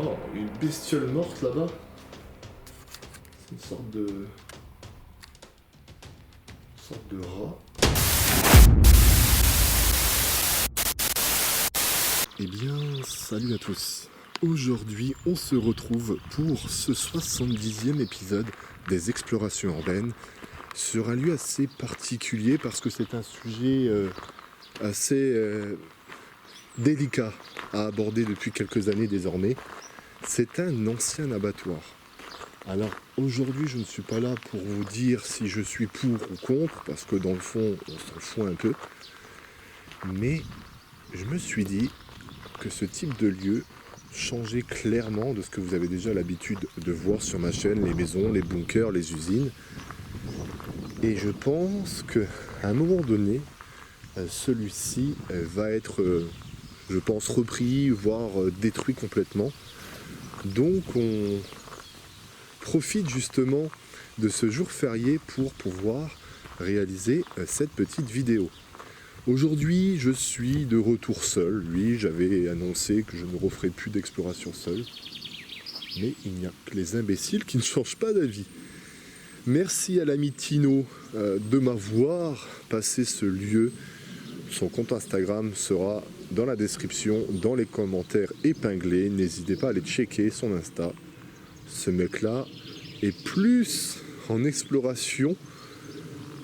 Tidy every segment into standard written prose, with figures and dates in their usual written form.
Oh, une bestiole morte là-bas. C'est une sorte de rat. Eh bien, salut à tous. Aujourd'hui, on se retrouve pour ce 70e épisode des Explorations urbaines sur un lieu assez particulier parce que c'est un sujet assez délicat à aborder depuis quelques années désormais. C'est un ancien abattoir. Alors aujourd'hui, je ne suis pas là pour vous dire si je suis pour ou contre, parce que dans le fond, on s'en fout un peu. Mais je me suis dit que ce type de lieu changeait clairement de ce que vous avez déjà l'habitude de voir sur ma chaîne, les maisons, les bunkers, les usines. Et je pense qu'à un moment donné, celui-ci va être, je pense, repris, voire détruit complètement. Donc on profite justement de ce jour férié pour pouvoir réaliser cette petite vidéo. Aujourd'hui, je suis de retour seul. Oui, j'avais annoncé que je ne referai plus d'exploration seul. Mais il n'y a que les imbéciles qui ne changent pas d'avis. Merci à l'ami Tino de m'avoir passé ce lieu. Son compte Instagram sera dans la description, dans les commentaires épinglés. N'hésitez pas à aller checker son Insta. Ce mec-là est plus en exploration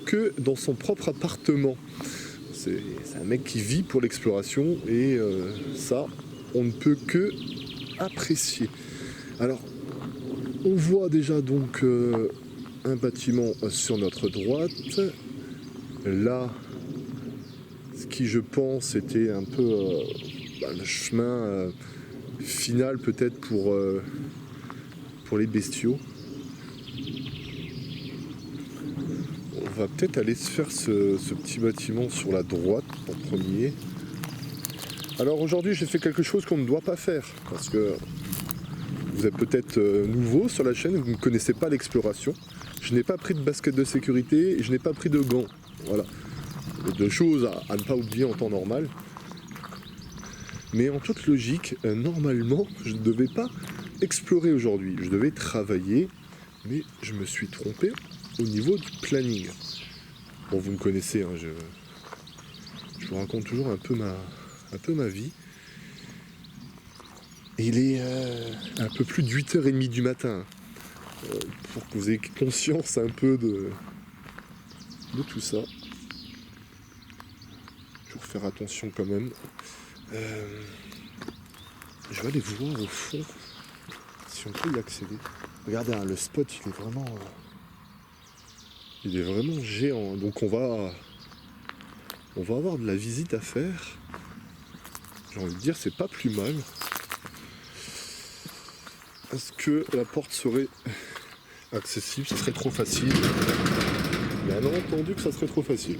que dans son propre appartement. C'est un mec qui vit pour l'exploration et ça, on ne peut que apprécier. Alors, on voit déjà donc un bâtiment sur notre droite. Là, ce qui je pense était un peu le chemin final peut-être pour les bestiaux. On va peut-être aller se faire ce petit bâtiment sur la droite en premier. Alors aujourd'hui j'ai fait quelque chose qu'on ne doit pas faire parce que vous êtes peut-être nouveau sur la chaîne, vous ne connaissez pas l'exploration. Je n'ai pas pris de basket de sécurité et je n'ai pas pris de gants. Voilà. Deux choses à ne pas oublier en temps normal. Mais en toute logique, normalement, je ne devais pas explorer aujourd'hui. Je devais travailler, mais je me suis trompé au niveau du planning. Bon, vous me connaissez, hein, je vous raconte toujours un peu ma vie. Il est un peu plus de 8h30 du matin, pour que vous ayez conscience un peu de tout ça. Toujours faire attention quand même. Je vais aller voir au fond si on peut y accéder. Regardez, hein, le spot il est vraiment géant. Donc on va avoir de la visite à faire. J'ai envie de dire, c'est pas plus mal. Est-ce que la porte serait accessible? Ce serait trop facile. Bien entendu que ça serait trop facile.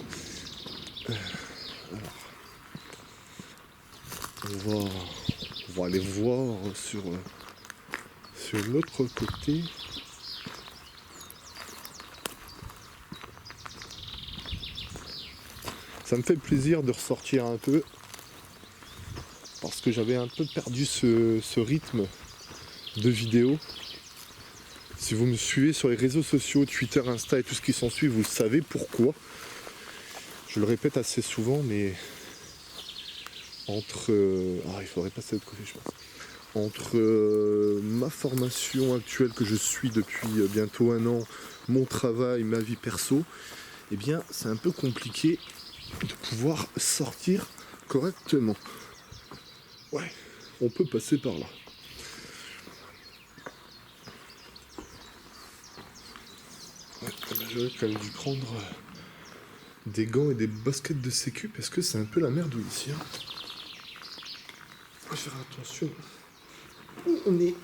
Alors, on va aller voir sur l'autre côté. Ça me fait plaisir de ressortir un peu parce que j'avais un peu perdu ce rythme de vidéo. Si vous me suivez sur les réseaux sociaux, Twitter, Insta et tout ce qui s'ensuit, vous savez pourquoi. Je le répète assez souvent, mais entre... il faudrait passer de l'autre côté, je pense. Entre ma formation actuelle que je suis depuis bientôt 1 an, mon travail, ma vie perso, eh bien, c'est un peu compliqué de pouvoir sortir correctement. Ouais, on peut passer par là. Ouais, j'aurais quand même dû prendre des gants et des baskets de sécu parce que c'est un peu la merde ici. Hein. Faut faire attention où on est.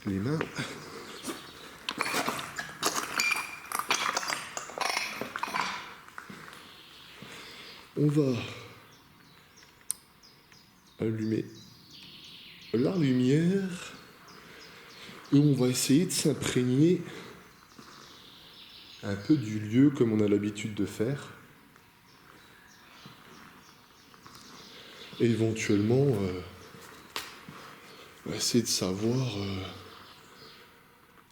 Les mains. On va allumer la lumière et on va essayer de s'imprégner un peu du lieu comme on a l'habitude de faire. Et éventuellement va essayer de savoir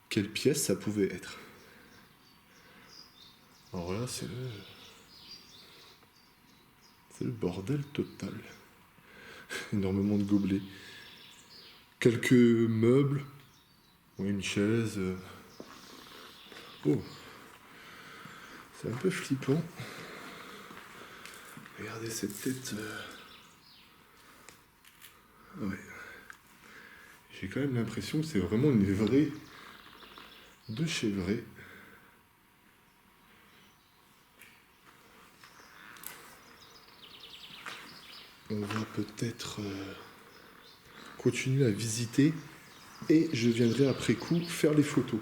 quelle pièce ça pouvait être. Alors là, c'est le bordel total. Énormément de gobelets. Quelques meubles. Oui, une chaise. Oh, c'est un peu flippant. Regardez cette tête. Ouais. J'ai quand même l'impression que c'est vraiment une vraie de chez vrai. On va peut-être continuer à visiter et je viendrai après coup faire les photos.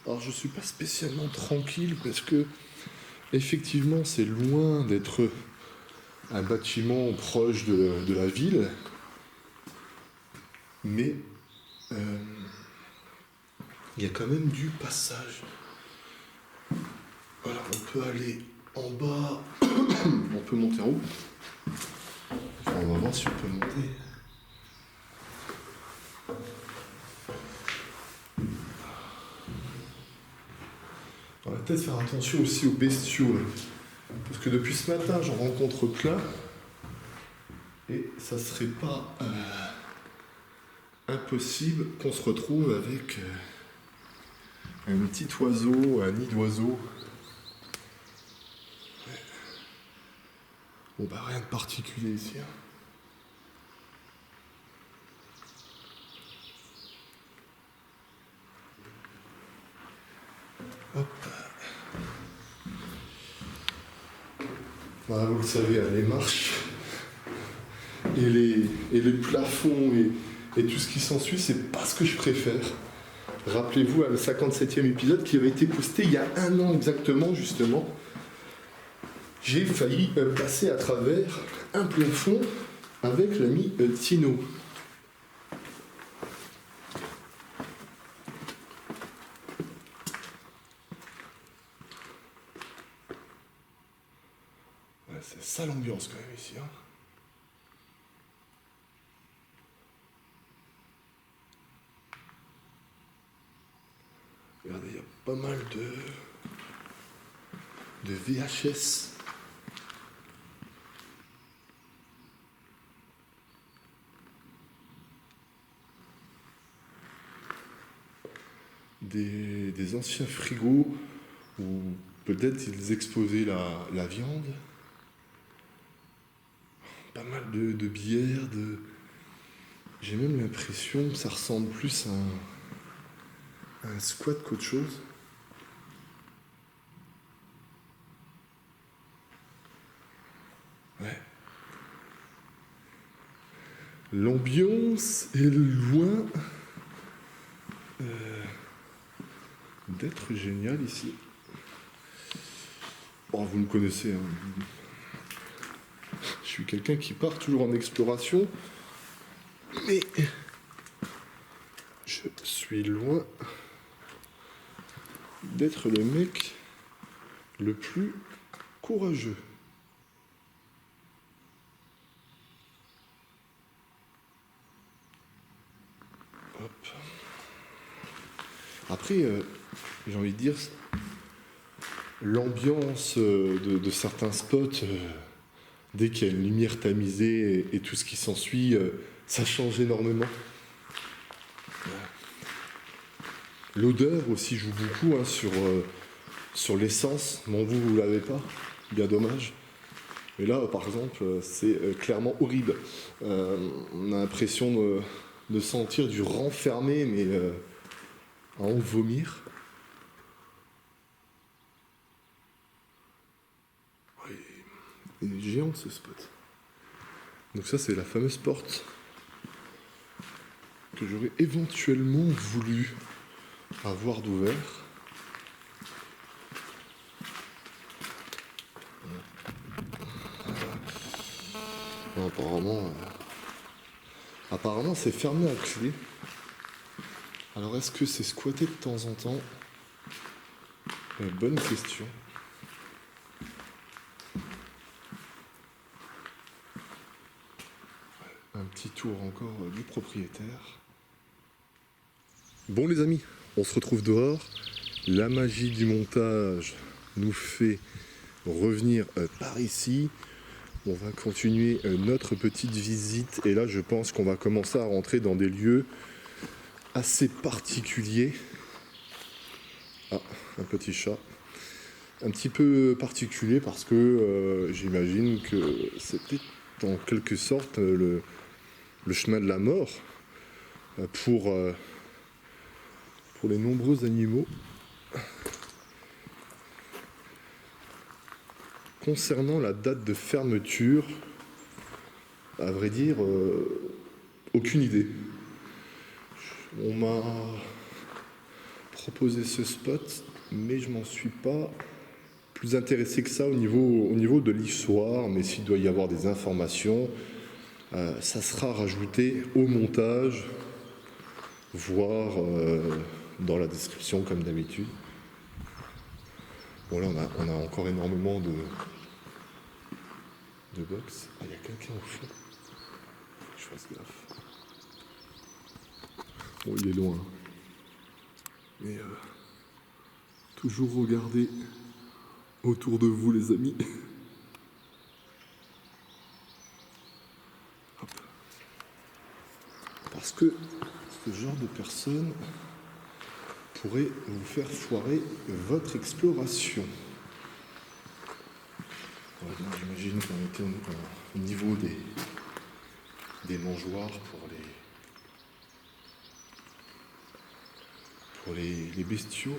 Alors je suis pas spécialement tranquille parce que effectivement c'est loin d'être un bâtiment proche de la ville, mais il y a quand même du passage. Voilà, on peut aller en bas, on peut monter en haut. Enfin, on va voir si on peut monter. On va peut-être faire attention aussi aux bestiaux, là. Parce que depuis ce matin, j'en rencontre plein. Et ça serait pas impossible qu'on se retrouve avec un petit oiseau, un nid d'oiseau. Ouais. Bon bah rien de particulier ici. Hein. Hop. Voilà, vous le savez, les marches et les plafonds et tout ce qui s'ensuit, c'est pas ce que je préfère. Rappelez-vous, le 57e épisode qui avait été posté il y a 1 an exactement, justement, j'ai failli passer à travers un plafond avec l'ami Tino. Ouais, c'est ça l'ambiance quand même ici. Hein. Regardez, il y a pas mal de VHS. Des anciens frigos où peut-être ils exposaient la viande. Pas mal de bières, J'ai même l'impression que ça ressemble plus à un squat qu'autre chose. Ouais. L'ambiance est loin d'être géniale ici. Bon, vous me connaissez, hein. Je suis quelqu'un qui part toujours en exploration, mais je suis loin d'être le mec le plus courageux. Hop. Après, j'ai envie de dire, l'ambiance de certains spots, dès qu'il y a une lumière tamisée et tout ce qui s'ensuit, ça change énormément. L'odeur aussi joue beaucoup hein, sur l'essence. Bon, vous l'avez pas, bien dommage. Et là, par exemple, c'est clairement horrible. On a l'impression de sentir du renfermé, mais à en vomir. Ouais, il est géant ce spot. Donc ça, c'est la fameuse porte que j'aurais éventuellement voulu avoir d'ouvert. Bon, apparemment c'est fermé à clé. Alors est-ce que c'est squatté de temps en temps? Bonne question. petit tour encore du propriétaire. Bon les amis, on se retrouve dehors. La magie du montage nous fait revenir par ici. On va continuer notre petite visite et là je pense qu'on va commencer à rentrer dans des lieux assez particuliers. Ah, un petit chat. Un petit peu particulier parce que j'imagine que c'était en quelque sorte le chemin de la mort pour les nombreux animaux. Concernant la date de fermeture, à vrai dire, aucune idée. On m'a proposé ce spot, mais je m'en suis pas plus intéressé que ça au niveau de l'histoire, mais s'il doit y avoir des informations, ça sera rajouté au montage, voire dans la description comme d'habitude. Bon là on a encore énormément de box. Ah, il y a quelqu'un au fond. Faut que je fasse gaffe. Bon, il est loin. Mais toujours regarder autour de vous les amis. Hop. Parce que ce genre de personne pourrait vous faire foirer votre exploration. Ouais, j'imagine qu'on était au niveau des mangeoires pour les bestiaux.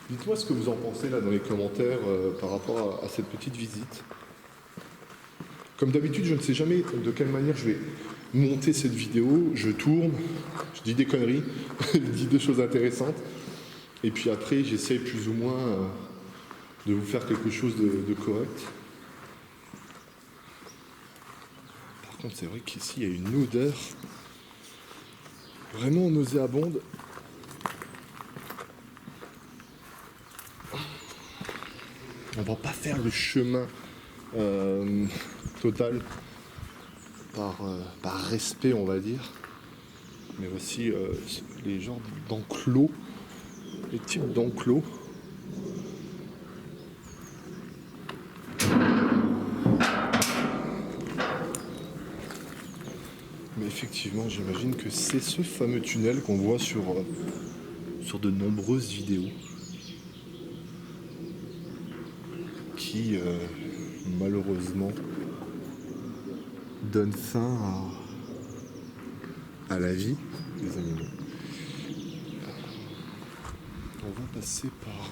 Dites-moi ce que vous en pensez là dans les commentaires par rapport à cette petite visite. Comme d'habitude, je ne sais jamais de quelle manière je vais monter cette vidéo. Je tourne, je dis des conneries, je dis des choses intéressantes. Et puis après, j'essaie plus ou moins de vous faire quelque chose de correct. Par contre, c'est vrai qu'ici, il y a une odeur vraiment nauséabonde. On va pas faire le chemin total par respect, on va dire. Mais aussi les genres d'enclos, les types d'enclos. Mais effectivement, j'imagine que c'est ce fameux tunnel qu'on voit sur de nombreuses vidéos qui, malheureusement, donne fin à la vie des animaux. On va passer par...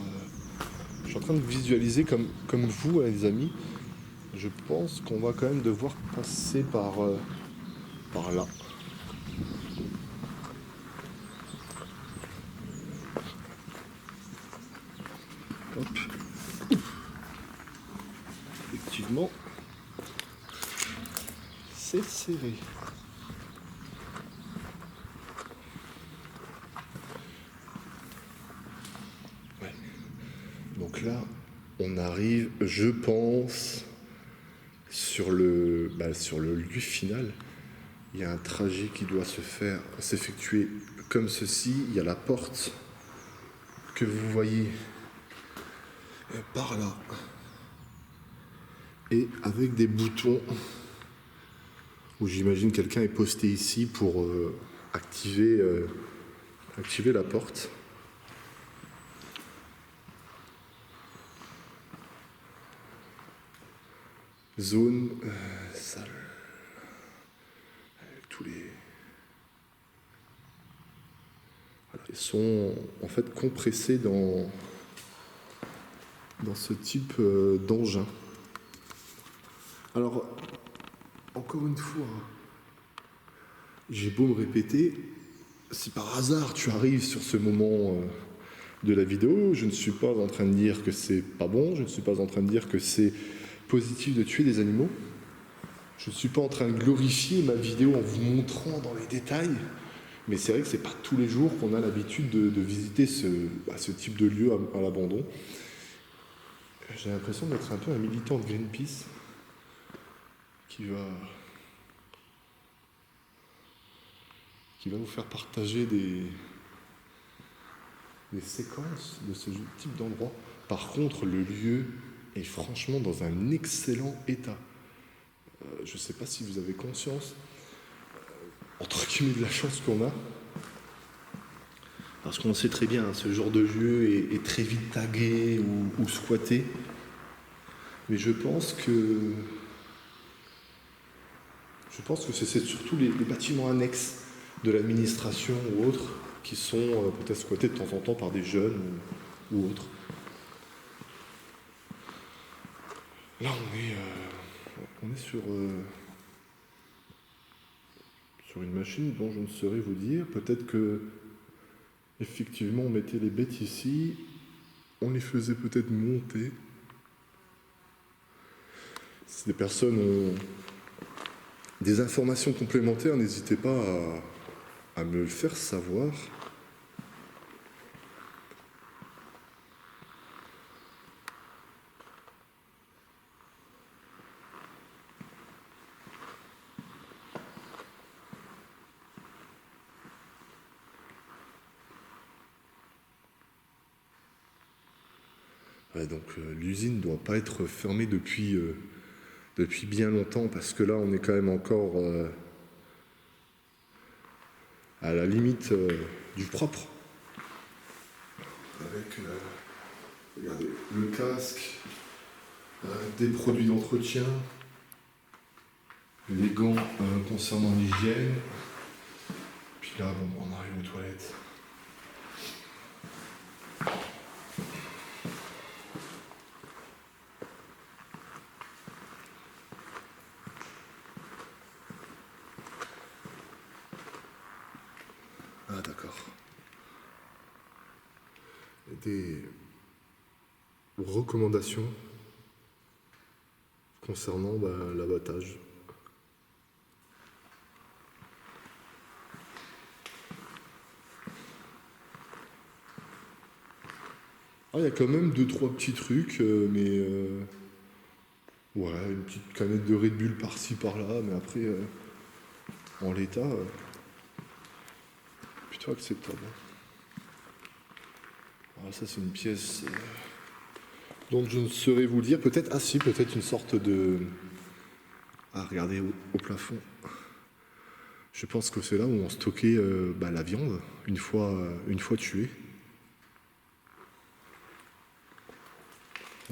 je suis en train de visualiser comme vous, les amis. Je pense qu'on va quand même devoir passer par là. Hop. Effectivement, c'est serré. Ouais. Donc là, on arrive, je pense, sur le lieu final. Il y a un trajet qui doit s'effectuer comme ceci. Il y a la porte que vous voyez par là. Et avec des boutons où j'imagine quelqu'un est posté ici pour activer la porte. Zone salle. Tous les... Voilà, ils sont en fait compressés dans ce type d'engin. Alors, encore une fois, j'ai beau me répéter, si par hasard tu arrives sur ce moment de la vidéo, je ne suis pas en train de dire que c'est pas bon, je ne suis pas en train de dire que c'est positif de tuer des animaux. Je ne suis pas en train de glorifier ma vidéo en vous montrant dans les détails, mais c'est vrai que c'est pas tous les jours qu'on a l'habitude de visiter ce type de lieu à l'abandon. J'ai l'impression d'être un peu un militant de Greenpeace qui va vous faire partager des séquences de ce type d'endroit. Par contre, le lieu est franchement dans un excellent état. Je ne sais pas si vous avez conscience, entre guillemets, de la chance qu'on a. Parce qu'on sait très bien, hein, ce genre de lieu est très vite tagué ou squatté. Mais je pense que c'est surtout les bâtiments annexes de l'administration ou autres qui sont peut-être squattés de temps en temps par des jeunes ou autres. Là, on est sur une machine dont je ne saurais vous dire. Peut-être que, effectivement, on mettait les bêtes ici, on les faisait peut-être monter. Si des personnes ont des informations complémentaires, n'hésitez pas à me le faire savoir. Ouais, donc l'usine ne doit pas être fermée depuis bien longtemps, parce que là on est quand même encore à la limite du propre. Avec regardez, le casque, des produits d'entretien, les gants concernant l'hygiène, puis là bon, on arrive aux toilettes. Ah d'accord. Des recommandations concernant l'abattage. Ah, il y a quand même 2-3 petits trucs, mais ouais, une petite canette de Red Bull par-ci par-là, mais après, en l'état, plutôt acceptable. Alors ça, c'est une pièce dont je ne saurais vous dire. Peut-être, ah si, peut-être une sorte de... Ah, regardez au plafond. Je pense que c'est là où on stockait la viande, une fois tuée.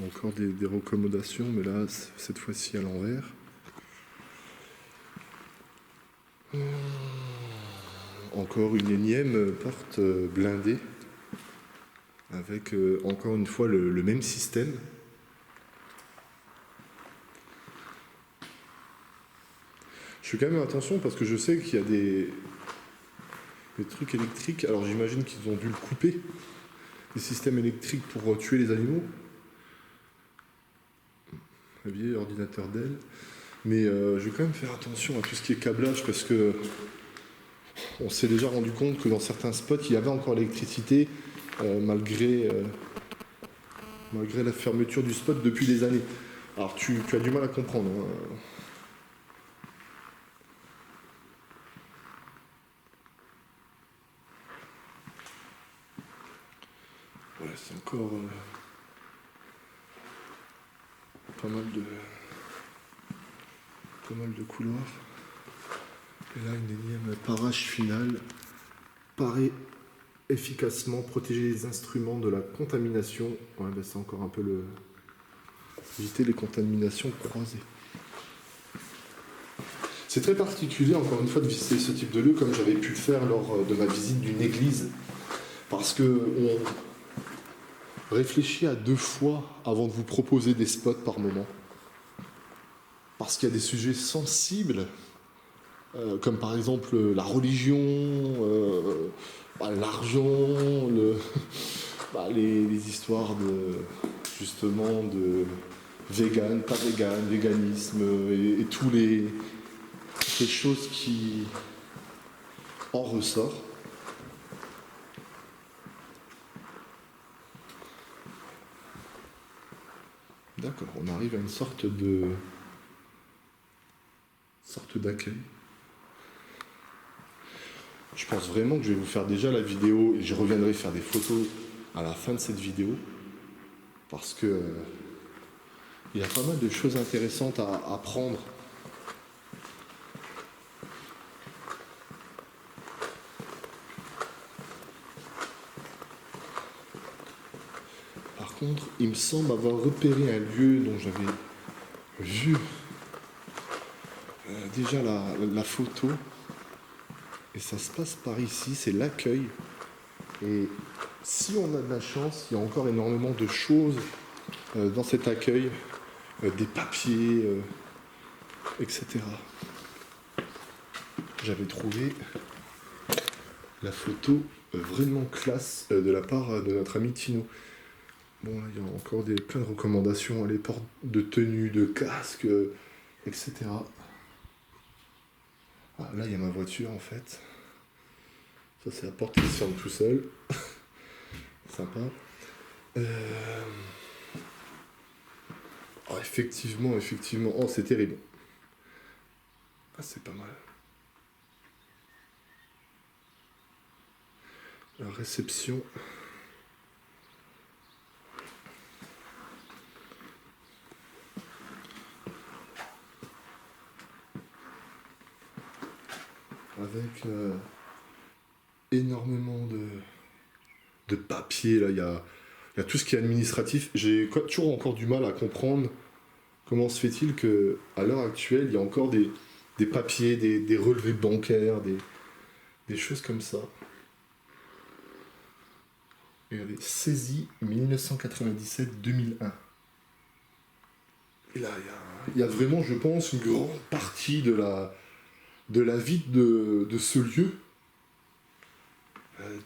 Encore des recommandations, mais là, cette fois-ci à l'envers. Encore une énième porte blindée, avec encore une fois le même système. Je fais quand même attention parce que je sais qu'il y a des trucs électriques. Alors j'imagine qu'ils ont dû le couper, des systèmes électriques pour tuer les animaux. Clavier, ordinateur Dell. Mais je vais quand même faire attention à tout ce qui est câblage parce que on s'est déjà rendu compte que dans certains spots, il y avait encore l'électricité malgré la fermeture du spot depuis des années. Alors tu as du mal à comprendre. Hein. Ouais, c'est encore pas mal de couloirs. Et là, une énième parage finale. Paraît efficacement protéger les instruments de la contamination. Ouais, là, c'est encore un peu éviter les contaminations croisées. C'est très particulier, encore une fois, de visiter ce type de lieu, comme j'avais pu le faire lors de ma visite d'une église. Parce qu'on réfléchit à 2 fois avant de vous proposer des spots par moment. Parce qu'il y a des sujets sensibles, comme par exemple la religion, l'argent, les histoires justement de vegan, pas vegan, véganisme et toutes les choses qui en ressortent. D'accord, on arrive à une sorte d'accueil. Je pense vraiment que je vais vous faire déjà la vidéo et je reviendrai faire des photos à la fin de cette vidéo parce que il y a pas mal de choses intéressantes à apprendre. Par contre, il me semble avoir repéré un lieu dont j'avais vu déjà la photo. Et ça se passe par ici, c'est l'accueil. Et si on a de la chance, il y a encore énormément de choses dans cet accueil, des papiers, etc. J'avais trouvé la photo vraiment classe de la part de notre ami Tino. Bon, là, il y a encore plein de recommandations, les portes de tenue, de casque, etc. Ah, là, il y a ma voiture, en fait. Ça, c'est la porte qui se ferme tout seul. Sympa. Oh, effectivement. Oh, c'est terrible. Ah, c'est pas mal. La réception. Avec énormément de papiers. Là, il y a tout ce qui est administratif. J'ai toujours encore du mal à comprendre comment se fait-il que à l'heure actuelle, il y a encore des papiers, des relevés bancaires, des choses comme ça. Regardez, saisie 1997-2001. Et là, il y a vraiment, je pense, une grande partie de la vie de ce lieu.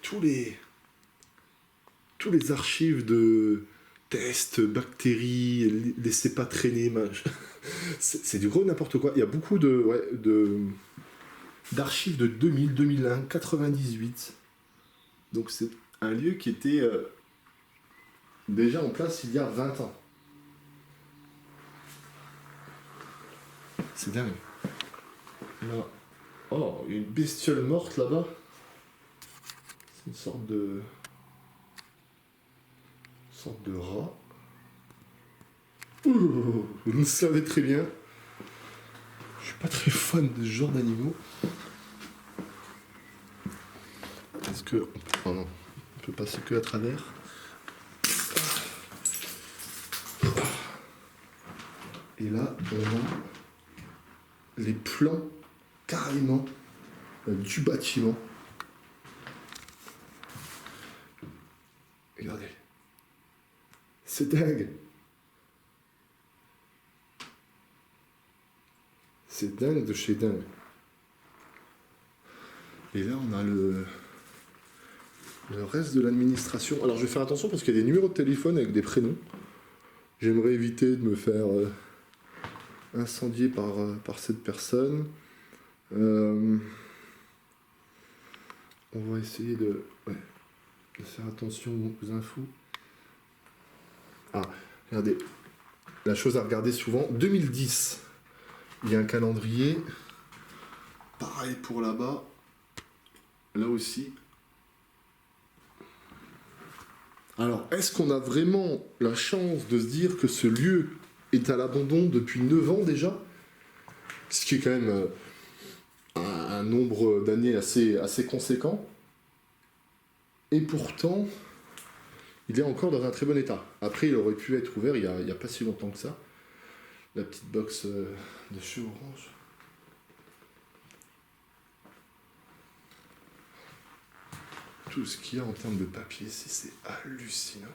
Tous les archives de tests, bactéries, laissez pas traîner. C'est du gros n'importe quoi. Il y a beaucoup d'archives de 2000, 2001, 98. Donc c'est un lieu qui était déjà en place il y a 20 ans. C'est dingue. Là. Oh, il y a une bestiole morte là-bas. C'est une sorte de rat. Ouh, vous le savez très bien. Je suis pas très fan de ce genre d'animaux. Est-ce que... Oh non, on peut passer que à travers. Et là, on a les plans carrément du bâtiment. Regardez. C'est dingue. C'est dingue de chez dingue. Et là, on a le reste de l'administration. Alors, je vais faire attention parce qu'il y a des numéros de téléphone avec des prénoms. J'aimerais éviter de me faire incendier par cette personne. On va essayer de faire attention aux infos. Ah, regardez. La chose à regarder souvent. 2010. Il y a un calendrier. Pareil pour là-bas. Là aussi. Alors, est-ce qu'on a vraiment la chance de se dire que ce lieu est à l'abandon depuis 9 ans déjà? Ce qui est quand même un nombre d'années assez conséquent. Et pourtant, il est encore dans un très bon état. Après, il aurait pu être ouvert il y a pas si longtemps que ça. La petite box de cheveux orange. Tout ce qu'il y a en termes de papier, c'est hallucinant.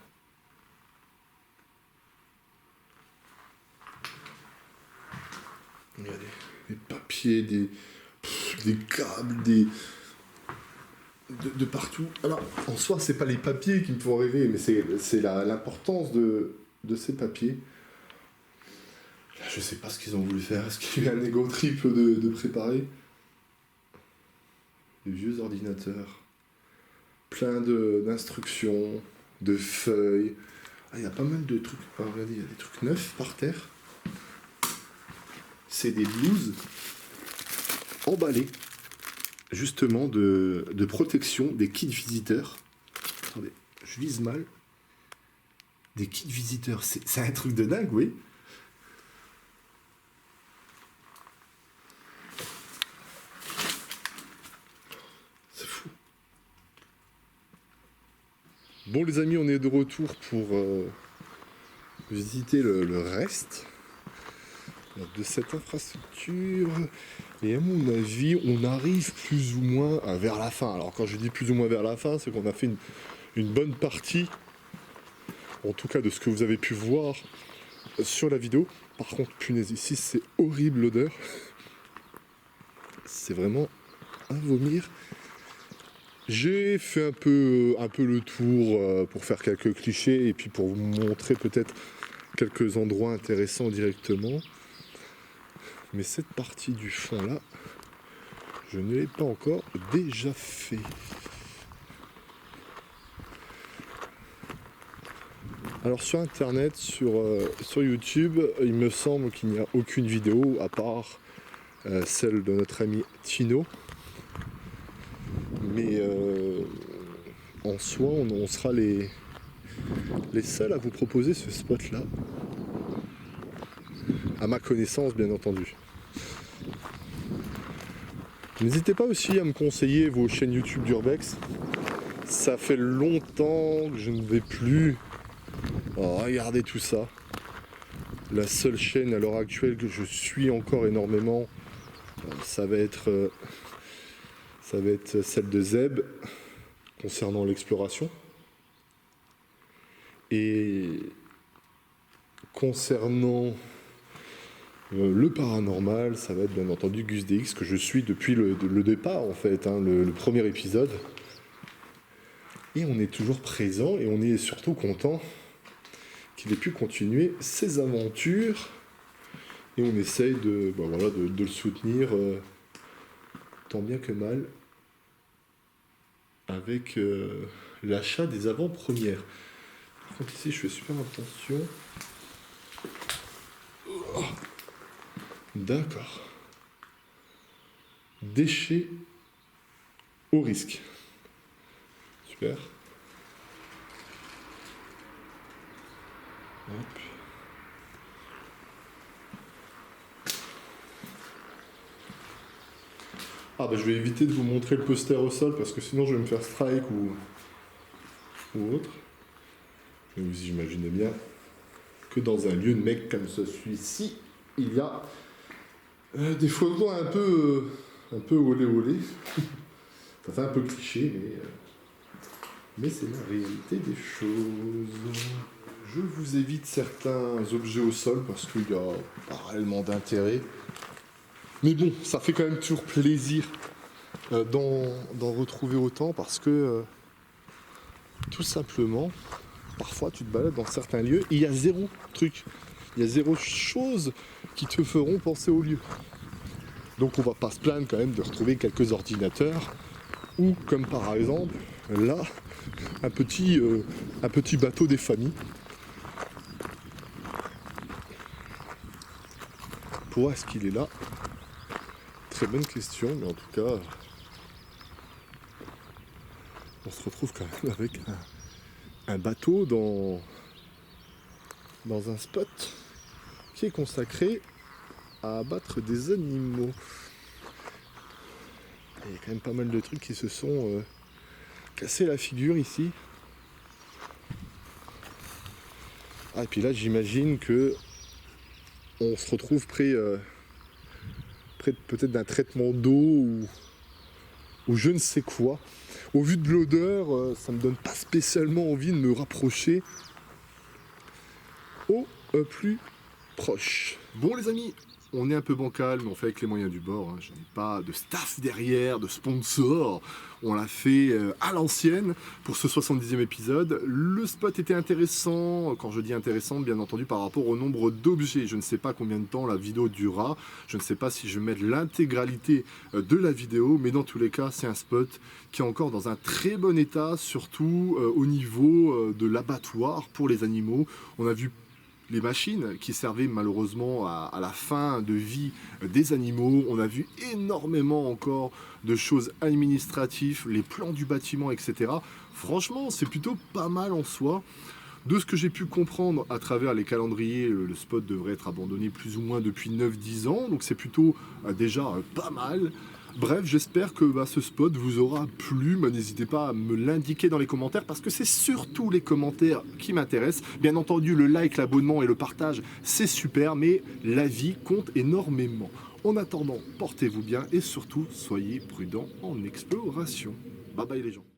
Regardez, des papiers, des câbles, de partout. Alors, en soi, c'est pas les papiers qui me font rêver, mais c'est l'importance de ces papiers. Là, je sais pas ce qu'ils ont voulu faire. Est-ce qu'il y a eu un ego trip de préparer? Des vieux ordinateurs. Plein d'instructions, de feuilles. Ah, il y a pas mal de trucs. Ah, regardez, il y a des trucs neufs par terre. C'est des blouses emballées, justement, de protection des kits visiteurs. Attendez, je vise mal. Des kits visiteurs, c'est un truc de dingue, oui. C'est fou. Bon les amis, on est de retour pour visiter le reste de cette infrastructure. Et à mon avis, on arrive plus ou moins vers la fin. Alors quand je dis plus ou moins vers la fin, c'est qu'on a fait une bonne partie, en tout cas de ce que vous avez pu voir sur la vidéo. Par contre, punaise, ici c'est horrible l'odeur. C'est vraiment à vomir. J'ai fait un peu le tour pour faire quelques clichés et puis pour vous montrer peut-être quelques endroits intéressants directement. Mais cette partie du fond là, je ne l'ai pas encore déjà fait. Alors sur internet, sur YouTube, il me semble qu'il n'y a aucune vidéo à part celle de notre ami Tino. Mais en soi, on sera les seuls à vous proposer ce spot là. À ma connaissance, bien entendu. N'hésitez pas aussi à me conseiller vos chaînes YouTube d'Urbex. Ça fait longtemps que je ne vais plus regarder tout ça. La seule chaîne à l'heure actuelle que je suis encore énormément, ça va être celle de Zeb concernant l'exploration. Et concernant le paranormal, ça va être bien entendu Gus DX que je suis depuis le départ en fait, hein, le premier épisode. Et on est toujours présent et on est surtout content qu'il ait pu continuer ses aventures. Et on essaye de le soutenir tant bien que mal avec l'achat des avant-premières. Par contre ici je fais super attention. Oh. D'accord. Déchets au risque. Super. Hop. Ah bah je vais éviter de vous montrer le poster au sol parce que sinon je vais me faire strike ou autre. Mais vous imaginez bien que dans un lieu de mec comme celui-ci, il y a des photos un peu olé. Ça fait un peu cliché, mais c'est la réalité des choses. Je vous évite certains objets au sol parce qu'il n'y a pas réellement d'intérêt. Mais bon, ça fait quand même toujours plaisir d'en retrouver autant parce que tout simplement, parfois tu te balades dans certains lieux et il y a zéro truc. Il y a zéro chose qui te feront penser au lieu. Donc on va pas se plaindre quand même de retrouver quelques ordinateurs ou comme par exemple là un petit bateau des familles. Pourquoi est-ce qu'il est là? Très bonne question, mais en tout cas on se retrouve quand même avec un bateau dans un spot qui est consacré à abattre des animaux. Il y a quand même pas mal de trucs qui se sont cassés la figure ici. Ah, et puis là j'imagine que on se retrouve près peut-être d'un traitement d'eau ou je ne sais quoi. Au vu de l'odeur, ça me donne pas spécialement envie de me rapprocher au plus proche. Bon les amis, on est un peu bancal, mais on fait avec les moyens du bord, hein. Je n'ai pas de staff derrière, de sponsor. On l'a fait à l'ancienne pour ce 70e épisode. Le spot était intéressant, quand je dis intéressant, bien entendu, par rapport au nombre d'objets. Je ne sais pas combien de temps la vidéo durera, je ne sais pas si je vais mettre l'intégralité de la vidéo, mais dans tous les cas, c'est un spot qui est encore dans un très bon état, surtout au niveau de l'abattoir pour les animaux. On a vu les machines qui servaient malheureusement à la fin de vie des animaux. On a vu énormément encore de choses administratives, les plans du bâtiment, etc. Franchement, c'est plutôt pas mal en soi. De ce que j'ai pu comprendre à travers les calendriers, le spot devrait être abandonné plus ou moins depuis 9-10 ans, donc c'est plutôt déjà pas mal. Bref, j'espère que ce spot vous aura plu. N'hésitez pas à me l'indiquer dans les commentaires parce que c'est surtout les commentaires qui m'intéressent. Bien entendu, le like, l'abonnement et le partage, c'est super, mais l'avis compte énormément. En attendant, portez-vous bien et surtout, soyez prudents en exploration. Bye bye les gens.